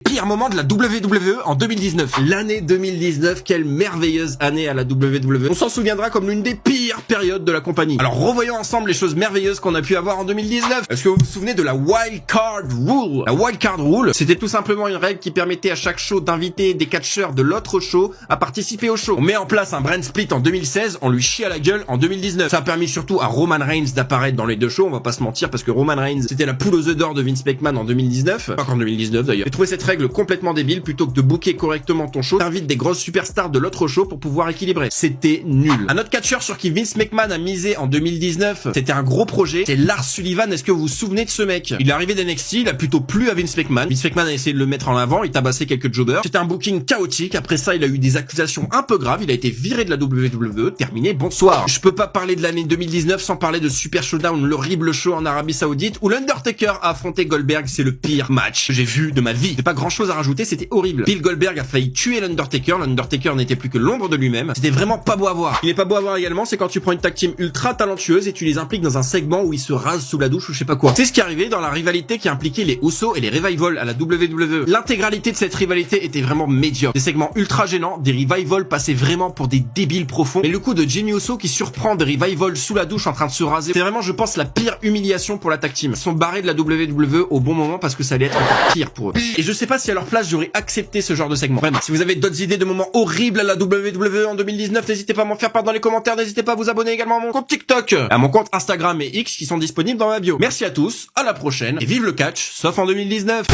Pire moment de la WWE en 2019. L'année 2019, quelle merveilleuse année à la WWE. On s'en souviendra comme l'une des pires périodes de la compagnie. Alors revoyons ensemble les choses merveilleuses qu'on a pu avoir en 2019. Est-ce que vous vous souvenez de la Wild Card Rule? La Wild Card Rule, c'était tout simplement une règle qui permettait à chaque show d'inviter des catcheurs de l'autre show à participer au show. On met en place un brand split en 2016, on lui chie à la gueule en 2019. Ça a permis surtout à Roman Reigns d'apparaître dans les deux shows, on va pas se mentir, parce que Roman Reigns, c'était la poule aux œufs d'or de Vince McMahon en 2019. Pas qu'en 2019 d'ailleurs. J'ai trouvé cette règle complètement débile. Plutôt que de booker correctement ton show, t'invites des grosses superstars de l'autre show pour pouvoir équilibrer. C'était nul. Un autre catcheur sur qui Vince McMahon a misé en 2019, c'était un gros projet, c'est Lars Sullivan. Est-ce que vous vous souvenez de ce mec? Il est arrivé d'NXT, il a plutôt plu à Vince McMahon. Vince McMahon a essayé de le mettre en avant, il tabassait quelques jobbers. C'était un booking chaotique. Après ça, il a eu des accusations un peu graves, il a été viré de la WWE. Terminé, bonsoir. Je peux pas parler de l'année 2019 sans parler de Super Showdown, l'horrible show en Arabie Saoudite où l'Undertaker a affronté Goldberg. C'est le pire match que j'ai vu de ma vie. J'ai pas grand chose à rajouter, c'était horrible. Bill Goldberg a failli tuer l'Undertaker. L'Undertaker n'était plus que l'ombre de lui-même. C'était vraiment pas beau à voir. Il est pas beau à voir également, c'est quand tu prends une tag team ultra talentueuse et tu les impliques dans un segment où ils se rasent sous la douche ou je sais pas quoi. C'est ce qui est arrivé dans la rivalité qui impliquait les Usos et les Revival à la WWE. L'intégralité de cette rivalité était vraiment médiocre. Des segments ultra gênants, des Revival passaient vraiment pour des débiles profonds. Mais le coup de Jimmy Uso qui surprend des Revival sous la douche en train de se raser, c'est vraiment, je pense, la pire humiliation pour la tag team. Ils sont barrés de la WWE au bon moment parce que ça allait être encore pire pour eux. Et je sais pas si à leur place j'aurais accepté ce genre de segment. Vraiment. Si vous avez d'autres idées de moments horribles à la WWE en 2019, n'hésitez pas à m'en faire part dans les commentaires. N'hésitez pas à vous abonner également à mon compte TikTok, à mon compte Instagram et X qui sont disponibles dans ma bio. Merci à tous, à la prochaine et vive le catch, sauf en 2019.